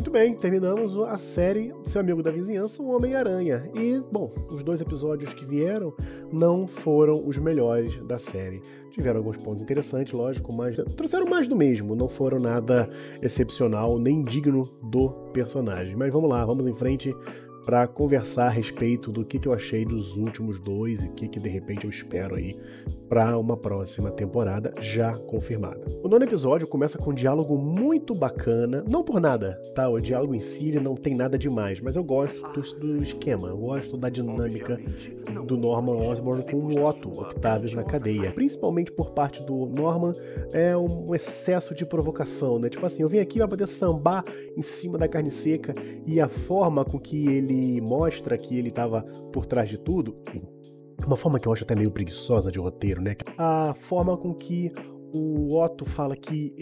Muito bem, terminamos a série Seu Amigo da Vizinhança, o Homem-Aranha. E, bom, os 2 episódios que vieram não foram os melhores da série. Tiveram alguns pontos interessantes, lógico, mas trouxeram mais do mesmo. Não foram nada excepcional, nem digno do personagem. Mas vamos lá, vamos em frente para conversar a respeito do que eu achei dos últimos 2 e o que de repente eu espero aí para uma próxima temporada já confirmada. O 9º episódio começa com um diálogo muito bacana, não por nada, tá? O diálogo em si ele não tem nada demais, mas eu gosto do esquema, eu gosto da dinâmica do Norman Osborn com o Otto Octavius na cadeia. Principalmente por parte do Norman, é um excesso de provocação, né? Tipo assim, eu vim aqui para poder sambar em cima da carne seca, e a forma com que ele mostra que ele estava por trás de tudo, uma forma que eu acho até meio preguiçosa de roteiro, né? A forma com que o Otto fala que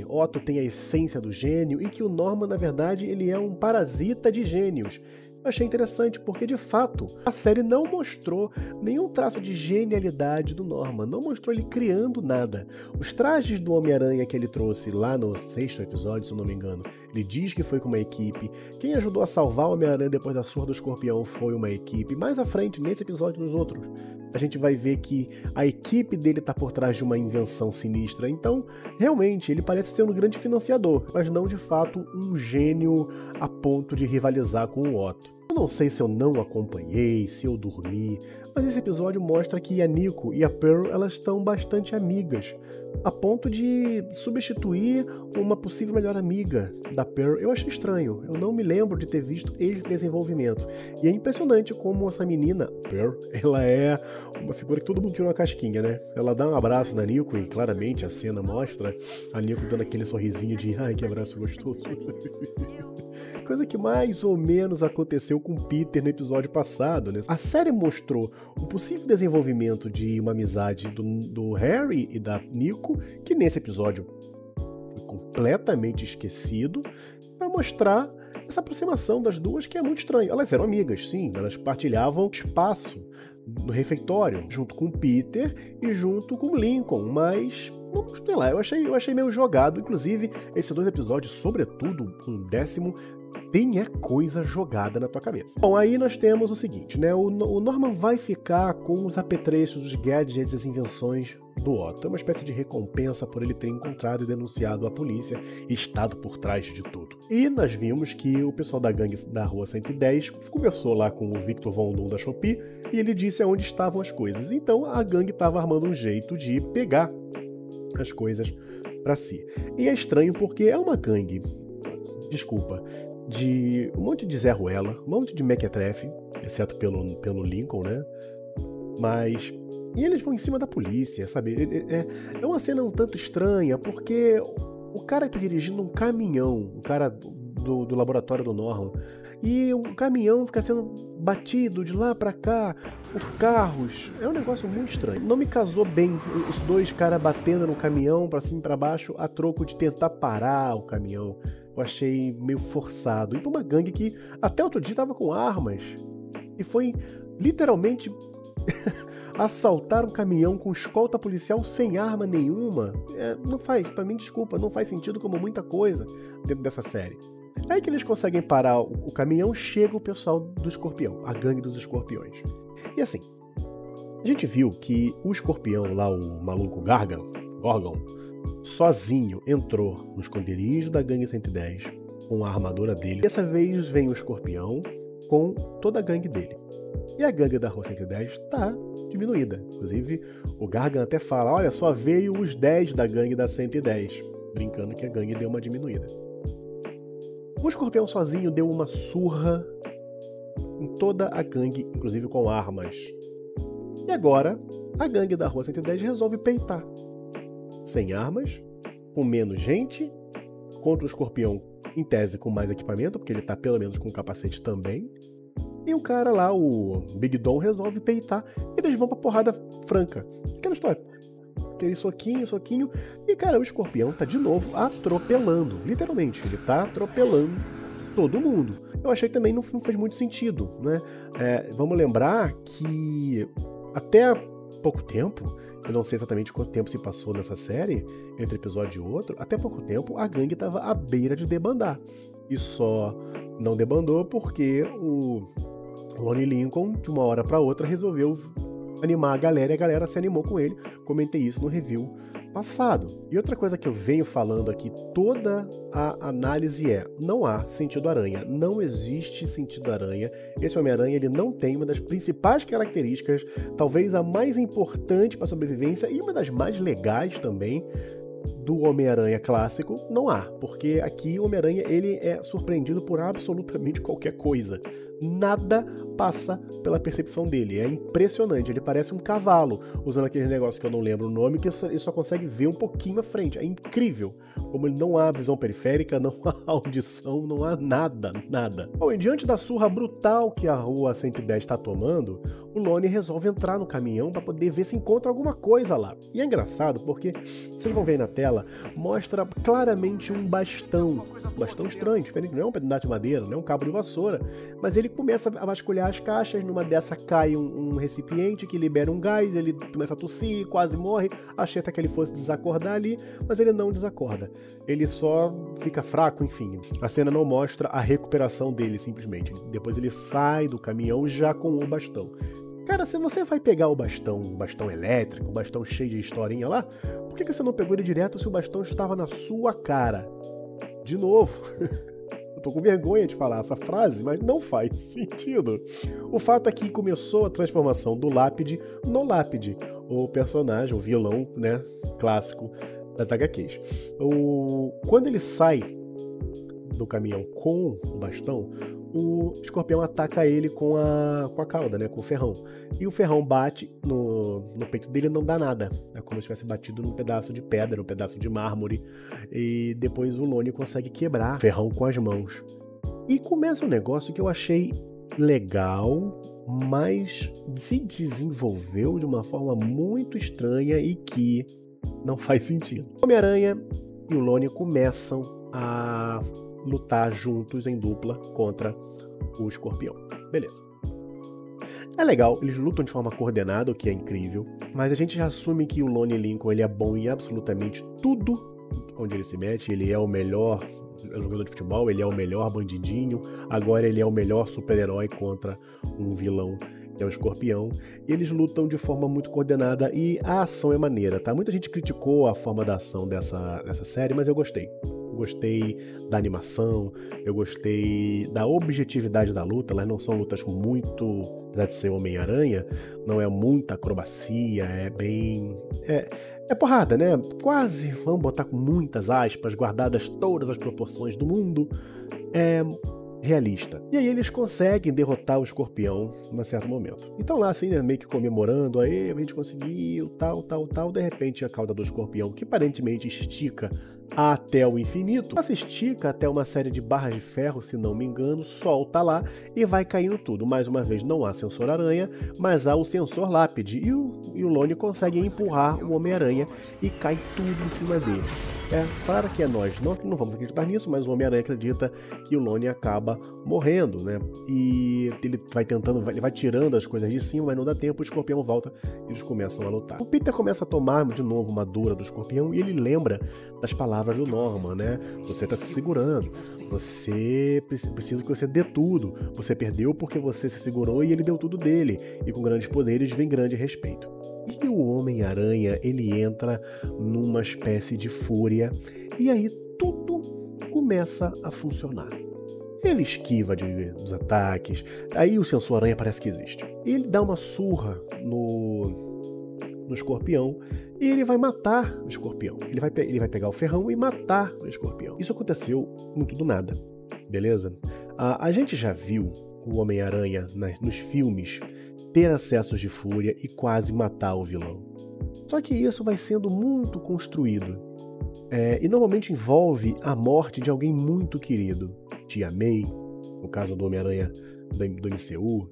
Otto, tem a essência do gênio e que o Norman, na verdade, ele é um parasita de gênios. Eu achei interessante porque, de fato, a série não mostrou nenhum traço de genialidade do Norman, não mostrou ele criando nada. Os trajes do Homem-Aranha que ele trouxe lá no 6º episódio, se eu não me engano, ele diz que foi com uma equipe. Quem ajudou a salvar o Homem-Aranha depois da surra do escorpião foi uma equipe. Mais à frente, nesse episódio e nos outros, a gente vai ver que a equipe dele tá por trás de uma invenção sinistra. Então, realmente, ele parece ser um grande financiador, mas não, de fato, um gênio a ponto de rivalizar com o Otto. Eu não sei se eu não acompanhei, se eu dormi, mas esse episódio mostra que a Nico e a Pearl, elas estão bastante amigas, a ponto de substituir uma possível melhor amiga da Pearl. Eu achei estranho, eu não me lembro de ter visto esse desenvolvimento. E é impressionante como essa menina, Pearl, ela é uma figura que todo mundo tira uma casquinha, né? Ela dá um abraço na Nico e claramente a cena mostra a Nico dando aquele sorrisinho de ai, que abraço gostoso. Coisa que mais ou menos aconteceu com o Peter no episódio passado, né? A série mostrou um possível desenvolvimento de uma amizade do Harry e da Nico, que nesse episódio foi completamente esquecido, para mostrar essa aproximação das duas, que é muito estranho. Elas eram amigas, sim, elas partilhavam espaço no refeitório, junto com o Peter e junto com o Lincoln, mas sei lá, eu achei meio jogado. Inclusive, esses 2 episódios, sobretudo o 10º, tem coisa jogada na tua cabeça. Bom, aí nós temos o seguinte, né? O Norman vai ficar com os apetrechos, os gadgets, as invenções do Otto. É uma espécie de recompensa por ele ter encontrado e denunciado a polícia e estado por trás de tudo. E nós vimos que o pessoal da gangue da Rua 110 conversou lá com o Victor Von Doom da Shopee e ele disse aonde estavam as coisas. Então a gangue estava armando um jeito de pegar as coisas para si. E é estranho porque é uma gangue, desculpa, de um monte de Zé Ruela, um monte de mequetrefe, exceto pelo Lincoln, né? Mas... E eles vão em cima da polícia, sabe? É uma cena um tanto estranha, porque o cara tá dirigindo um caminhão, o cara do laboratório do Norman, e o caminhão fica sendo batido de lá pra cá por carros. É um negócio muito estranho. Não me casou bem os 2 caras batendo no caminhão pra cima e pra baixo a troco de tentar parar o caminhão. Eu achei meio forçado. E pra uma gangue que até outro dia tava com armas e foi literalmente assaltar um caminhão com escolta policial sem arma nenhuma. Não faz, pra mim, desculpa, não faz sentido como muita coisa dentro dessa série. Aí que eles conseguem parar o caminhão, chega o pessoal do Escorpião, a gangue dos Escorpiões. E assim, a gente viu que o Escorpião lá, o maluco Gorgon, sozinho entrou no esconderijo da gangue 110 com a armadura dele. Dessa vez vem o Escorpião com toda a gangue dele. E a gangue da Rua 110 está diminuída. Inclusive, o Gargan até fala, olha, só veio os 10 da gangue da 110, brincando que a gangue deu uma diminuída. O Escorpião sozinho deu uma surra em toda a gangue, inclusive com armas. E agora, a gangue da Rua 110 resolve peitar. Sem armas, com menos gente, contra o Escorpião, em tese, com mais equipamento, porque ele tá pelo menos com capacete também. E o cara lá, o Big Dom, resolve peitar e eles vão pra porrada franca. Aquela história. Aquele soquinho. E, cara, o Escorpião tá de novo atropelando. Literalmente, ele tá atropelando todo mundo. Eu achei que também não fez muito sentido, né? Vamos lembrar que até há pouco tempo, eu não sei exatamente quanto tempo se passou nessa série, entre episódio e outro, até pouco tempo a gangue estava à beira de debandar. e só não debandou porque o Lonnie Lincoln, de uma hora para outra, resolveu animar a galera e a galera se animou com ele. Comentei isso no review passado. E outra coisa que eu venho falando aqui, toda a análise não há sentido aranha, não existe sentido aranha. Esse Homem-Aranha, ele não tem uma das principais características, talvez a mais importante para a sobrevivência e uma das mais legais também, do Homem-Aranha clássico, não há, porque aqui o Homem-Aranha, ele é surpreendido por absolutamente qualquer coisa. Nada passa pela percepção dele, é impressionante, ele parece um cavalo, usando aquele negócio que eu não lembro o nome, que ele só consegue ver um pouquinho à frente, é incrível, como ele não há visão periférica, não há audição, não há nada. Bom, e diante da surra brutal que a Rua 110 está tomando, o Lonnie resolve entrar no caminhão para poder ver se encontra alguma coisa lá. E é engraçado porque, vocês vão ver aí na tela, mostra claramente um bastão estranho, diferente, não é um pedaço de madeira, não é um cabo de vassoura, mas ele começa a vasculhar as caixas, numa dessa cai um recipiente que libera um gás, ele começa a tossir, quase morre, achei até que ele fosse desacordar ali, mas ele não desacorda, ele só fica fraco, enfim. A cena não mostra a recuperação dele, simplesmente. Depois ele sai do caminhão já com o bastão. Cara, se você vai pegar o bastão elétrico, o bastão cheio de historinha lá, por que você não pegou ele direto se o bastão estava na sua cara? De novo. Eu tô com vergonha de falar essa frase, mas não faz sentido. O fato é que começou a transformação do Lápide no Lápide, o personagem, o vilão, né, clássico das HQs. Quando ele sai do caminhão com o bastão, o Escorpião ataca ele com a cauda, né, com o ferrão. E o ferrão bate no peito dele e não dá nada. É como se tivesse batido num pedaço de pedra, um pedaço de mármore. E depois o Lonnie consegue quebrar o ferrão com as mãos. E começa um negócio que eu achei legal, mas se desenvolveu de uma forma muito estranha e que não faz sentido. O Homem-Aranha e o Lonnie começam a lutar juntos em dupla contra o Escorpião. Beleza. É legal, eles lutam de forma coordenada, o que é incrível, mas a gente já assume que o Lonnie Lincoln, ele é bom em absolutamente tudo onde ele se mete, ele é o melhor jogador de futebol, ele é o melhor bandidinho, agora ele é o melhor super-herói contra um vilão, que é o Escorpião, e eles lutam de forma muito coordenada e a ação é maneira, tá? Muita gente criticou a forma da ação dessa série, mas eu gostei. Gostei da animação, eu gostei da objetividade da luta, elas não são lutas muito, apesar de ser Homem-Aranha, não é muita acrobacia, é bem... É porrada, né? Quase, vamos botar com muitas aspas, guardadas todas as proporções do mundo, é realista. E aí eles conseguem derrotar o Escorpião em certo momento. Então lá assim, né, meio que comemorando, aí a gente conseguiu, tal, de repente a cauda do Escorpião, que aparentemente estica até o infinito, ela se estica até uma série de barras de ferro, se não me engano, solta lá e vai caindo tudo. Mais uma vez, não há sensor aranha, mas há o sensor lápide, e o Lonnie consegue empurrar o Homem-Aranha e cai tudo em cima dele. Claro que nós não vamos acreditar nisso, mas o Homem-Aranha acredita que o Lonnie acaba morrendo, né? E ele vai tirando as coisas de cima, mas não dá tempo, o Escorpião volta e eles começam a lutar. O Peter começa a tomar de novo uma dura do Escorpião e ele lembra das palavras do Norman, né? Você tá se segurando, você precisa que você dê tudo, você perdeu porque você se segurou e ele deu tudo dele, e com grandes poderes vem grande respeito. E o Homem-Aranha, ele entra numa espécie de fúria, e aí tudo começa a funcionar. Ele esquiva dos ataques, aí o sensor aranha parece que existe. Ele dá uma surra no Escorpião e ele vai matar o Escorpião. Ele vai pegar o ferrão e matar o Escorpião. Isso aconteceu muito do nada, beleza? A gente já viu o Homem-Aranha nos filmes ter acessos de fúria e quase matar o vilão. Só que isso vai sendo muito construído. E normalmente envolve a morte de alguém muito querido. Tia May, no caso do Homem-Aranha do MCU,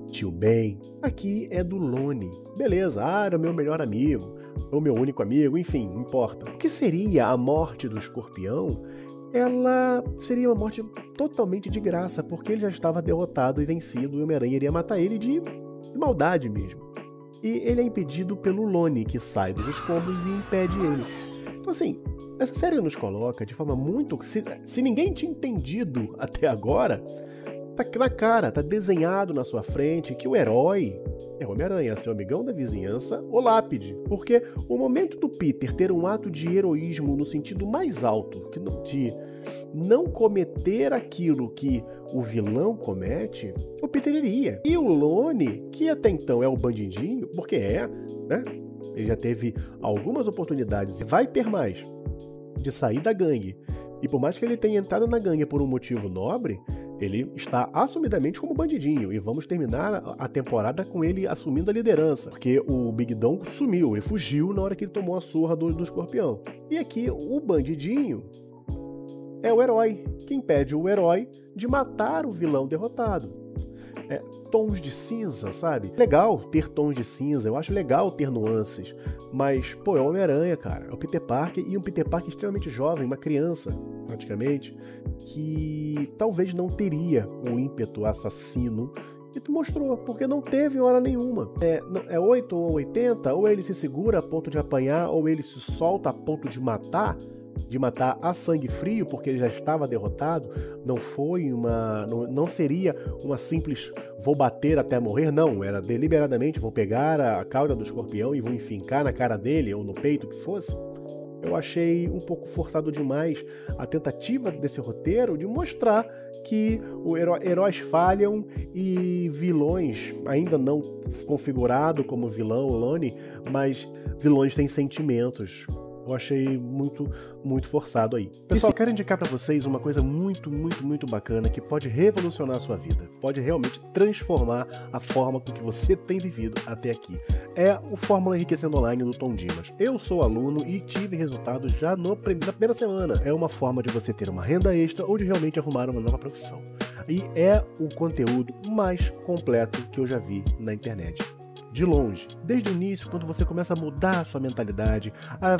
Tio Ben. Aqui é do Lonnie. Beleza, era o meu melhor amigo, o meu único amigo, enfim, não importa. O que seria a morte do Escorpião? Ela seria uma morte totalmente de graça, porque ele já estava derrotado e vencido, e o Homem-Aranha iria matar ele de maldade mesmo. E ele é impedido pelo Lonnie, que sai dos escombros e impede ele. Então assim, essa série nos coloca de forma muito... Se ninguém tinha entendido até agora, tá na cara, tá desenhado na sua frente que o herói é o Homem-Aranha, seu amigão da vizinhança, o Lápide. Porque o momento do Peter ter um ato de heroísmo no sentido mais alto, de não cometer aquilo que o vilão comete, o Peter iria. E o Lone, que até então é o bandidinho, porque né? Ele já teve algumas oportunidades e vai ter mais de sair da gangue. E por mais que ele tenha entrado na gangue por um motivo nobre, ele está assumidamente como bandidinho. E vamos terminar a temporada com ele assumindo a liderança. Porque o Big Dom sumiu, ele fugiu na hora que ele tomou a surra do escorpião. E aqui o bandidinho é o herói, que impede o herói de matar o vilão derrotado. Tons de cinza, sabe? Legal ter tons de cinza, eu acho legal ter nuances, mas, pô, é o Homem-Aranha, cara. É o Peter Parker, e um Peter Parker extremamente jovem, uma criança, praticamente, que talvez não teria o ímpeto assassino que tu mostrou, porque não teve hora nenhuma. É 8 ou 80, ou ele se segura a ponto de apanhar, ou ele se solta a ponto de matar a sangue frio, porque ele já estava derrotado. Não seria uma simples vou bater até morrer, não, era deliberadamente vou pegar a cauda do escorpião e vou enfincar na cara dele ou no peito, o que fosse. Eu achei um pouco forçado demais a tentativa desse roteiro de mostrar que heróis falham e vilões, ainda não configurado como vilão Lone, mas vilões têm sentimentos. Eu achei muito, muito forçado aí. Pessoal, eu quero indicar pra vocês uma coisa muito, muito, muito bacana que pode revolucionar a sua vida. Pode realmente transformar a forma com que você tem vivido até aqui. É o Fórmula Enriquecendo Online do Tom Dimas. Eu sou aluno e tive resultados já na primeira semana. É uma forma de você ter uma renda extra ou de realmente arrumar uma nova profissão. E é o conteúdo mais completo que eu já vi na internet. De longe. Desde o início, quando você começa a mudar a sua mentalidade, a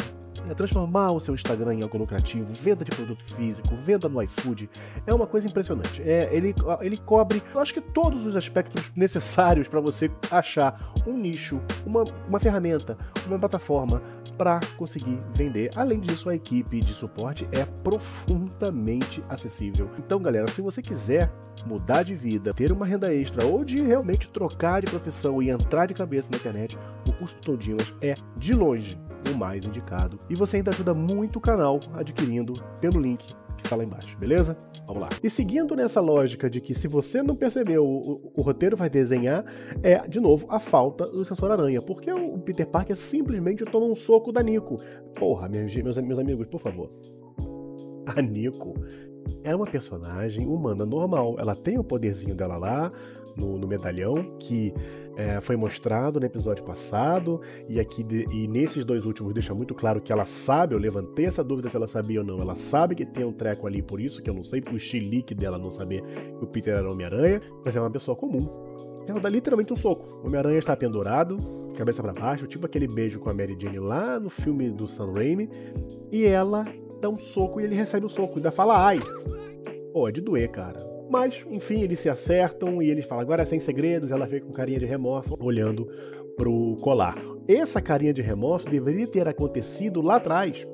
transformar o seu Instagram em algo lucrativo, venda de produto físico, venda no iFood, é uma coisa impressionante. Ele cobre, eu acho que todos os aspectos necessários para você achar um nicho, uma ferramenta, uma plataforma para conseguir vender. Além disso, a equipe de suporte é profundamente acessível. Então, galera, se você quiser mudar de vida, ter uma renda extra ou de realmente trocar de profissão e entrar de cabeça na internet, o curso do Tom Dimas é, de longe, o mais indicado. E você ainda ajuda muito o canal adquirindo pelo link que tá lá embaixo, beleza? Vamos lá. E seguindo nessa lógica de que se você não percebeu, o roteiro vai desenhar, de novo, a falta do Sensor Aranha, porque o Peter Parker simplesmente toma um soco da Nico. Porra, meus amigos, por favor. A Nico é uma personagem humana normal. Ela tem o poderzinho dela lá no medalhão, que foi mostrado no episódio passado, e nesses dois últimos deixa muito claro que ela sabe. Eu levantei essa dúvida se ela sabia ou não. Ela sabe que tem um treco ali, por isso que eu não sei, pro chilique dela não saber que o Peter era Homem-Aranha, mas é uma pessoa comum. Ela dá literalmente um soco. O Homem-Aranha está pendurado, cabeça pra baixo, tipo aquele beijo com a Mary Jane lá no filme do Sam Raimi, e ela dá um soco e ele recebe o soco, ainda fala ai. Pô, é de doer, cara. Mas, enfim, eles se acertam e eles falam, agora é sem segredos. Ela fica com carinha de remorso, olhando pro colar. Essa carinha de remorso deveria ter acontecido lá atrás.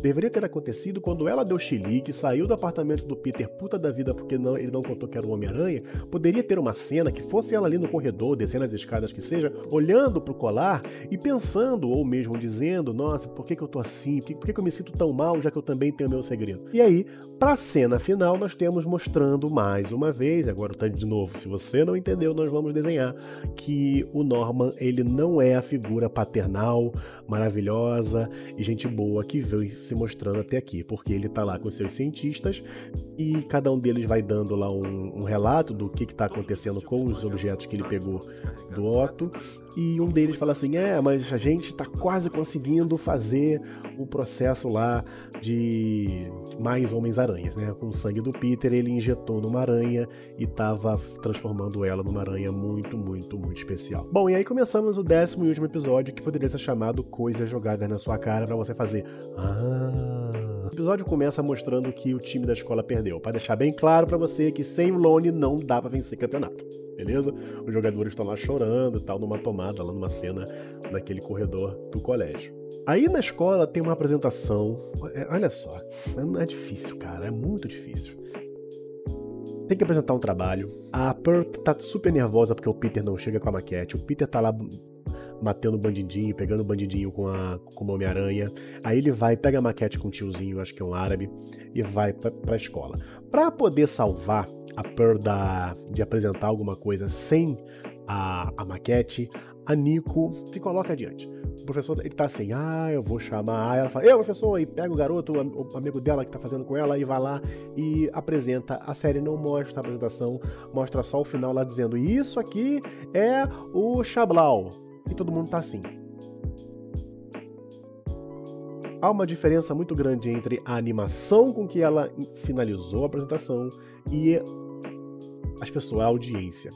Deveria ter acontecido quando ela deu chilique, saiu do apartamento do Peter puta da vida porque ele não contou que era o Homem-Aranha. Poderia ter uma cena que fosse ela ali no corredor, descendo as escadas que seja, olhando pro colar e pensando, ou mesmo dizendo, nossa, por que eu tô assim? Por que eu me sinto tão mal, já que eu também tenho meu segredo? E aí, pra cena final, nós temos mostrando mais uma vez, agora tá de novo, se você não entendeu, nós vamos desenhar que o Norman, ele não é a figura paternal, maravilhosa e gente boa que veio se mostrando até aqui, porque ele tá lá com seus cientistas e cada um deles vai dando lá um relato do que tá acontecendo com os objetos que ele pegou do Otto, e um deles fala assim, mas a gente tá quase conseguindo fazer o processo lá de mais Homens-Aranhas, né? Com o sangue do Peter, ele injetou numa aranha e tava transformando ela numa aranha muito, muito, muito especial. Bom, e aí começamos o 10º e último episódio, que poderia ser chamado Coisas Jogadas na Sua Cara, pra você fazer O episódio começa mostrando que o time da escola perdeu, para deixar bem claro pra você que sem o Lone não dá pra vencer campeonato, beleza? Os jogadores estão lá chorando e tal, numa tomada, lá numa cena naquele corredor do colégio. Aí na escola tem uma apresentação. Olha só, é difícil, cara, é muito difícil. Tem que apresentar um trabalho. A Pearl tá super nervosa porque o Peter não chega com a maquete. O Peter tá lá matando o bandidinho, pegando o bandidinho com o Homem-Aranha. Aí ele vai, pega a maquete com o tiozinho, acho que é um árabe, e vai pra escola. Pra poder salvar a Pearl de apresentar alguma coisa sem a maquete, a Nico se coloca adiante. O professor, ele tá assim, eu vou chamar. Aí ela fala, professor, e pega o garoto, o amigo dela que tá fazendo com ela, e vai lá e apresenta. A série não mostra a apresentação, mostra só o final lá dizendo, isso aqui é o Xablau. E todo mundo tá assim. Há uma diferença muito grande entre a animação com que ela finalizou a apresentação e as pessoas, a audiência.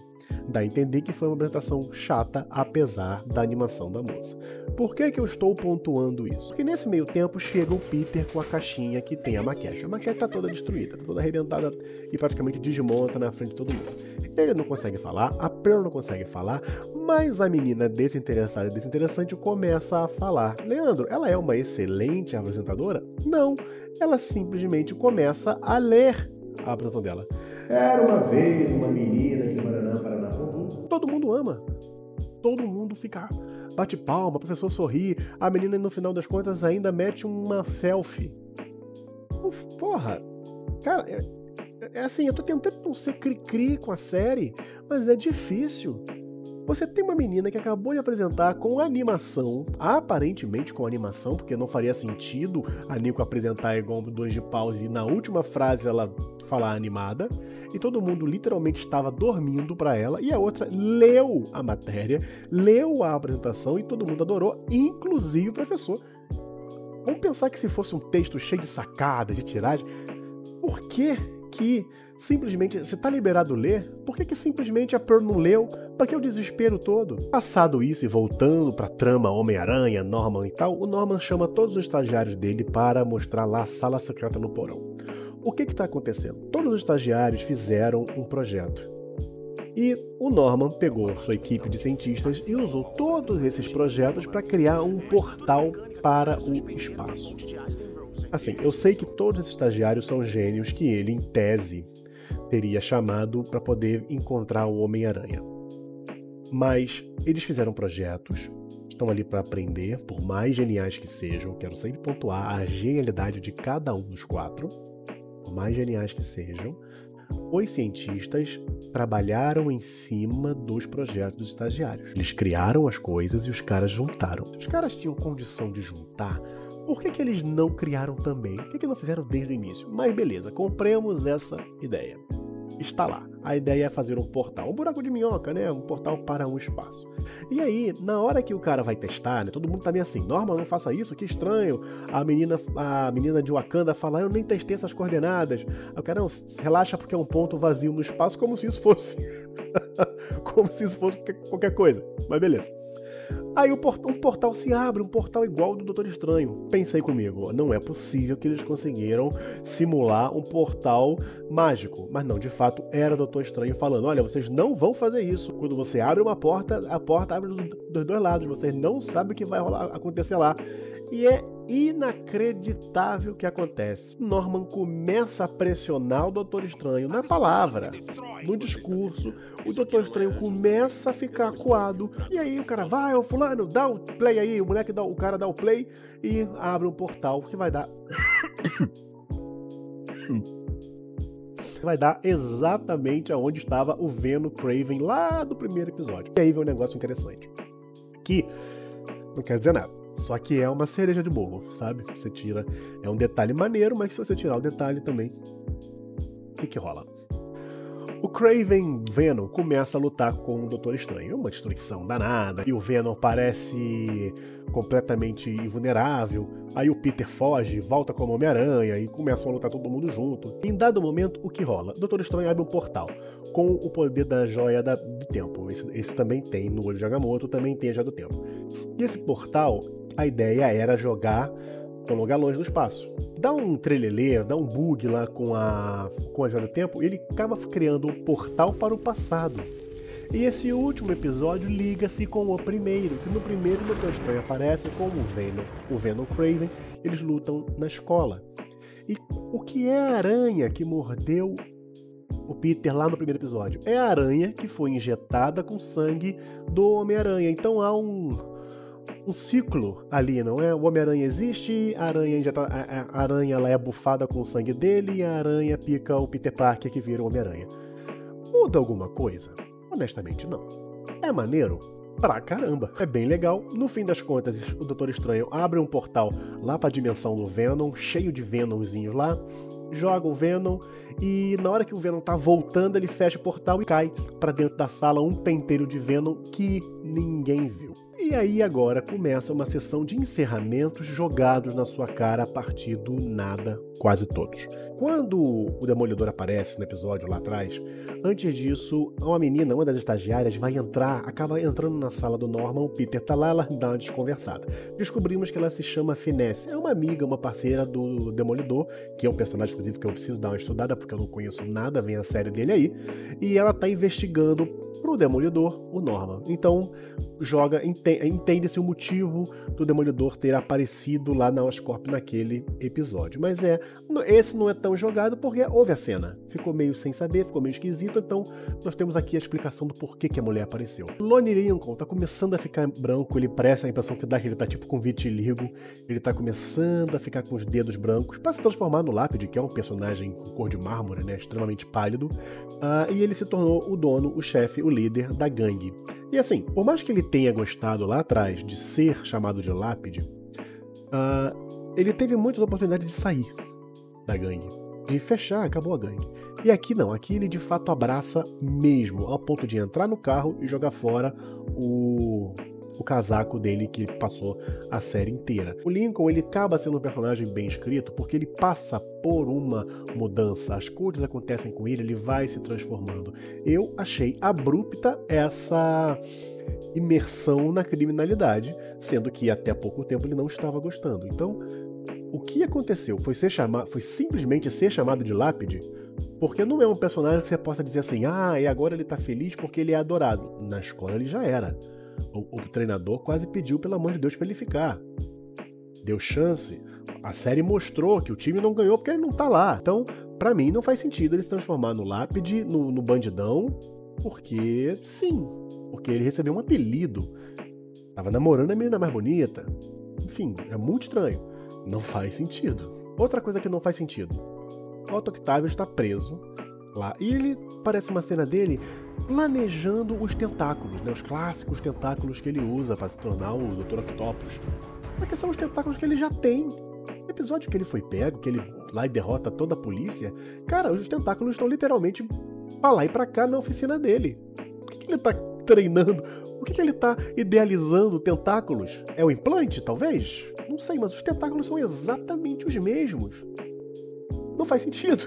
Dá a entender que foi uma apresentação chata, apesar da animação da moça. Por que eu estou pontuando isso? Porque nesse meio tempo chega o Peter com a caixinha que tem a maquete. A maquete tá toda destruída, tá toda arrebentada e praticamente desmonta na frente de todo mundo. Ele não consegue falar, a Pearl não consegue falar, mas a menina desinteressada e desinteressante começa a falar. Leandro, ela é uma excelente apresentadora? Não, ela simplesmente começa a ler a apresentação dela. Era uma vez uma menina que Paraná. Todo mundo ama. Todo mundo fica, bate palma, o professor sorri, a menina no final das contas ainda mete uma selfie. Porra, cara, é assim, eu tô tentando não ser cri-cri com a série, mas é difícil. Você tem uma menina que acabou de apresentar com animação, aparentemente com animação, porque não faria sentido a Nico apresentar igual dois de pause e na última frase ela falar animada, e todo mundo literalmente estava dormindo pra ela, e a outra leu a matéria, leu a apresentação e todo mundo adorou, inclusive o professor. Vamos pensar que se fosse um texto cheio de sacadas, de tiragem, por que simplesmente, você tá liberado ler, por que simplesmente a Pearl não leu? Pra que o desespero todo? Passado isso e voltando pra trama Homem-Aranha, Norman e tal, o Norman chama todos os estagiários dele para mostrar lá a sala secreta no porão. O que tá acontecendo? Todos os estagiários fizeram um projeto. E o Norman pegou sua equipe de cientistas e usou todos esses projetos para criar um portal para o espaço. Assim, eu sei que todos esses estagiários são gênios que ele, em tese, teria chamado para poder encontrar o Homem-Aranha. Mas eles fizeram projetos, estão ali para aprender, por mais geniais que sejam, quero sempre pontuar a genialidade de cada um dos quatro, por mais geniais que sejam, os cientistas trabalharam em cima dos projetos dos estagiários. Eles criaram as coisas e os caras juntaram. Os caras tinham condição de juntar. Por que eles não criaram também? Por que não fizeram desde o início? Mas beleza, compremos essa ideia. Está lá. A ideia é fazer um portal, um buraco de minhoca, né? Um portal para um espaço. E aí, na hora que o cara vai testar, né? Todo mundo tá meio assim, Norman, não faça isso, que estranho. A menina de Wakanda fala, eu nem testei essas coordenadas. Aí o cara, não, relaxa porque é um ponto vazio no espaço, como se isso fosse... como se isso fosse qualquer coisa. Mas beleza. Aí um portal se abre, um portal igual ao do Doutor Estranho. Pensei comigo, não é possível que eles conseguiram simular um portal mágico. Mas não, de fato, era o Doutor Estranho falando, olha, vocês não vão fazer isso. Quando você abre uma porta, a porta abre dos dois lados. Vocês não sabem o que vai acontecer lá. E é inacreditável o que acontece. Norman começa a pressionar o Doutor Estranho na palavra, no discurso. O Doutor Estranho começa a ficar acuado. E aí o cara vai, ô fulano, dá o play aí. O cara dá o play e abre um portal que vai dar... vai dar exatamente aonde estava o Venom Craven lá do primeiro episódio. E aí vem um negócio interessante. Que não quer dizer nada. Só que é uma cereja de bolo, sabe? Você tira... É um detalhe maneiro, mas se você tirar o detalhe também... O que rola? O Craven Venom começa a lutar com o Doutor Estranho. É uma destruição danada. E o Venom parece completamente invulnerável. Aí o Peter foge, volta como Homem-Aranha e começam a lutar todo mundo junto. Em dado momento, o que rola? O Doutor Estranho abre um portal com o poder da Joia do Tempo. Esse também tem no Olho de Agamotto, também tem a Joia do Tempo. E esse portal, a ideia era jogar Tom Galões no espaço. Dá um trelelê, dá um bug lá com a Joia do Tempo, ele acaba criando um portal para o passado. E esse último episódio liga-se com o primeiro, que no primeiro o Doutor Estranho aparece com o Venom Craven, eles lutam na escola. E o que é a aranha que mordeu o Peter lá no primeiro episódio? É a aranha que foi injetada com sangue do Homem-Aranha. Então há um ciclo ali, não é? O Homem-Aranha existe, a aranha ela é bufada com o sangue dele e a aranha pica o Peter Parker que vira o Homem-Aranha. Muda alguma coisa? Honestamente não. É maneiro? Pra caramba. É bem legal. No fim das contas, o Doutor Estranho abre um portal lá pra dimensão do Venom, cheio de Venomzinhos lá, joga o Venom e na hora que o Venom tá voltando, ele fecha o portal e cai pra dentro da sala um penteiro de Venom que ninguém viu. E aí agora começa uma sessão de encerramentos jogados na sua cara a partir do nada, quase todos. Quando o Demolidor aparece no episódio lá atrás, antes disso, uma menina, uma das estagiárias, acaba entrando na sala do Norman, o Peter tá lá, ela dá uma desconversada. Descobrimos que ela se chama Finesse, é uma amiga, uma parceira do Demolidor, que é um personagem, inclusive, que eu preciso dar uma estudada, porque eu não conheço nada, vem a série dele aí, e ela tá investigando pro Demolidor o Norman. Então, entende-se o motivo do Demolidor ter aparecido lá na Oscorp naquele episódio. Mas esse não é tão jogado porque houve a cena. Ficou meio sem saber, ficou meio esquisito, então nós temos aqui a explicação do porquê que a mulher apareceu. Lonnie Lincoln tá começando a ficar branco, ele parece a impressão que dá que ele tá tipo com vitiligo, ele tá começando a ficar com os dedos brancos, para se transformar no Lápide, que é um personagem com cor de mármore, né, extremamente pálido, e ele se tornou o dono, o chefe, o líder da gangue. E assim, por mais que ele tenha gostado lá atrás de ser chamado de Lápide, ele teve muitas oportunidades de sair da gangue, de fechar, acabou a gangue. E aqui não, aqui ele de fato abraça mesmo, ao ponto de entrar no carro e jogar fora o casaco dele que passou a série inteira. O Lincoln, ele acaba sendo um personagem bem escrito porque ele passa por uma mudança, as coisas acontecem com ele vai se transformando. Eu achei abrupta essa imersão na criminalidade, sendo que até pouco tempo ele não estava gostando. Então, o que aconteceu foi simplesmente ser chamado de Lápide, porque não é um personagem que você possa dizer assim, e agora ele tá feliz porque ele é adorado. Na escola ele já era. O treinador quase pediu, pelo amor de Deus, pra ele ficar. Deu chance. A série mostrou que o time não ganhou porque ele não tá lá. Então, pra mim, não faz sentido ele se transformar no Lápide, no bandidão, porque sim. Porque ele recebeu um apelido. Tava namorando a menina mais bonita. Enfim, é muito estranho. Não faz sentido. Outra coisa que não faz sentido. Otto Octavius está preso lá. E ele parece uma cena dele planejando os tentáculos, né? Os clássicos tentáculos que ele usa para se tornar o Dr. Octopus. Porque são os tentáculos que ele já tem. No episódio que ele foi pego, que ele lá e derrota toda a polícia, cara, os tentáculos estão literalmente pra lá e pra cá na oficina dele. Por que ele tá treinando? Por que ele tá idealizando tentáculos? É o implante, talvez? Não sei, mas os tentáculos são exatamente os mesmos. Não faz sentido.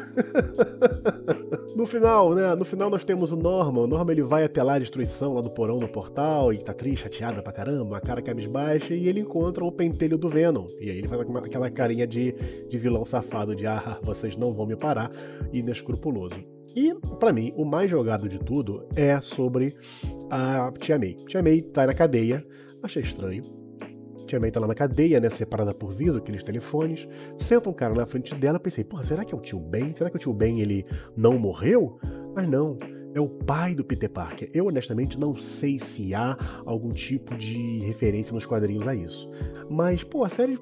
No final, né? No final nós temos o Norman. O Norman ele vai até lá a destruição, lá do porão, no portal, e tá triste, chateada pra caramba, a cara cabisbaixa, e ele encontra o pentelho do Venom. E aí ele faz aquela carinha de vilão safado, de vocês não vão me parar, inescrupuloso. E, pra mim, o mais jogado de tudo é sobre a Tia May. Tia May tá na cadeia, achei estranho. Tia May tá lá na cadeia, né, separada por vidro, aqueles telefones. Senta um cara na frente dela, pensei, porra, será que é o tio Ben? Será que o tio Ben, ele não morreu? Mas não, é o pai do Peter Parker. Eu, honestamente, não sei se há algum tipo de referência nos quadrinhos a isso. Mas, pô, a série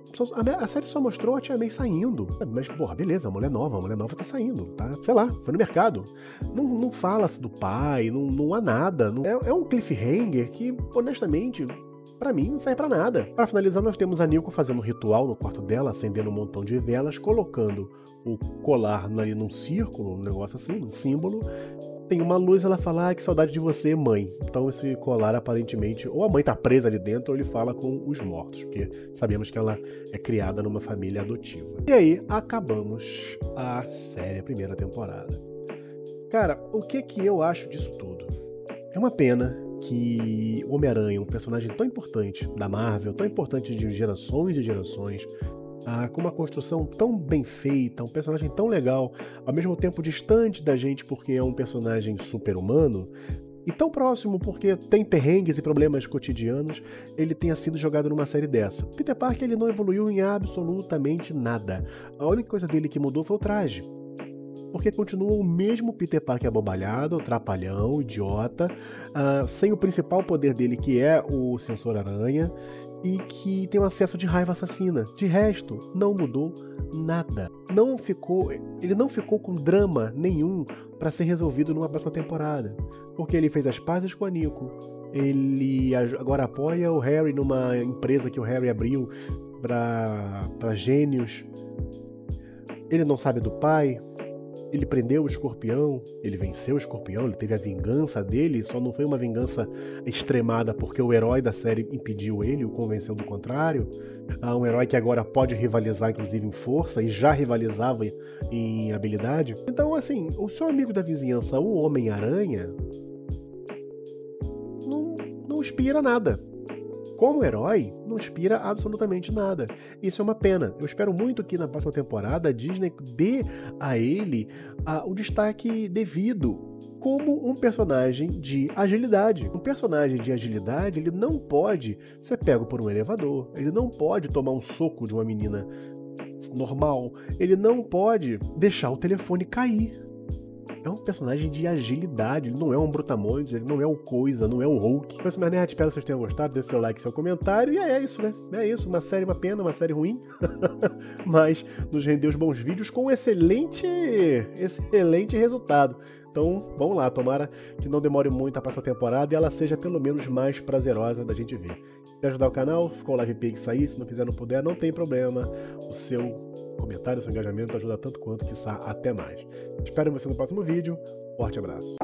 só mostrou a Tia May saindo. Mas, porra, beleza, a mulher nova tá saindo, tá? Sei lá, foi no mercado. Não fala-se do pai, não há nada. É um cliffhanger que, honestamente, pra mim, não serve pra nada. Pra finalizar, nós temos a Nico fazendo um ritual no quarto dela, acendendo um montão de velas, colocando o colar ali num círculo, um negócio assim, um símbolo. Tem uma luz, ela fala, que saudade de você, mãe. Então esse colar, aparentemente, ou a mãe tá presa ali dentro, ou ele fala com os mortos, porque sabemos que ela é criada numa família adotiva. E aí, acabamos a série, a primeira temporada. Cara, o que eu acho disso tudo? É uma pena que o Homem-Aranha, um personagem tão importante da Marvel, tão importante de gerações e gerações, com uma construção tão bem feita, um personagem tão legal, ao mesmo tempo distante da gente porque é um personagem super-humano, e tão próximo porque tem perrengues e problemas cotidianos, ele tenha sido jogado numa série dessa. Peter Parker ele não evoluiu em absolutamente nada. A única coisa dele que mudou foi o traje. Porque continua o mesmo Peter Parker abobalhado, trapalhão, idiota, sem o principal poder dele, que é o sensor aranha, e que tem um acesso de raiva assassina. De resto, não mudou nada. Ele não ficou com drama nenhum para ser resolvido numa próxima temporada. Porque ele fez as pazes com a Nico. Ele agora apoia o Harry numa empresa que o Harry abriu para gênios. Ele não sabe do pai. Ele prendeu o escorpião, ele venceu o escorpião, ele teve a vingança dele, só não foi uma vingança extremada porque o herói da série impediu ele, o convenceu do contrário. Um herói que agora pode rivalizar, inclusive, em força, e já rivalizava em habilidade. Então, assim, o seu amigo da vizinhança, o Homem-Aranha, não inspira nada. Como herói, não inspira absolutamente nada. Isso é uma pena. Eu espero muito que na próxima temporada a Disney dê a ele o destaque devido como um personagem de agilidade. Um personagem de agilidade, ele não pode ser pego por um elevador, ele não pode tomar um soco de uma menina normal, ele não pode deixar o telefone cair. É um personagem de agilidade, ele não é um brutamontes, ele não é o Coisa, não é o Hulk. Então, minha nerd, espero que vocês tenham gostado, deixe seu like, seu comentário, e é isso, né? É isso, uma série, uma pena, uma série ruim, mas nos rendeu os bons vídeos com um excelente resultado. Então, vamos lá, tomara que não demore muito a próxima temporada e ela seja pelo menos mais prazerosa da gente ver. Quer ajudar o canal? Ficou o live pix aí, se não quiser, não puder, não tem problema. O seu comentário, o seu engajamento ajuda tanto quanto, quiçá até mais. Espero você no próximo vídeo. Forte abraço.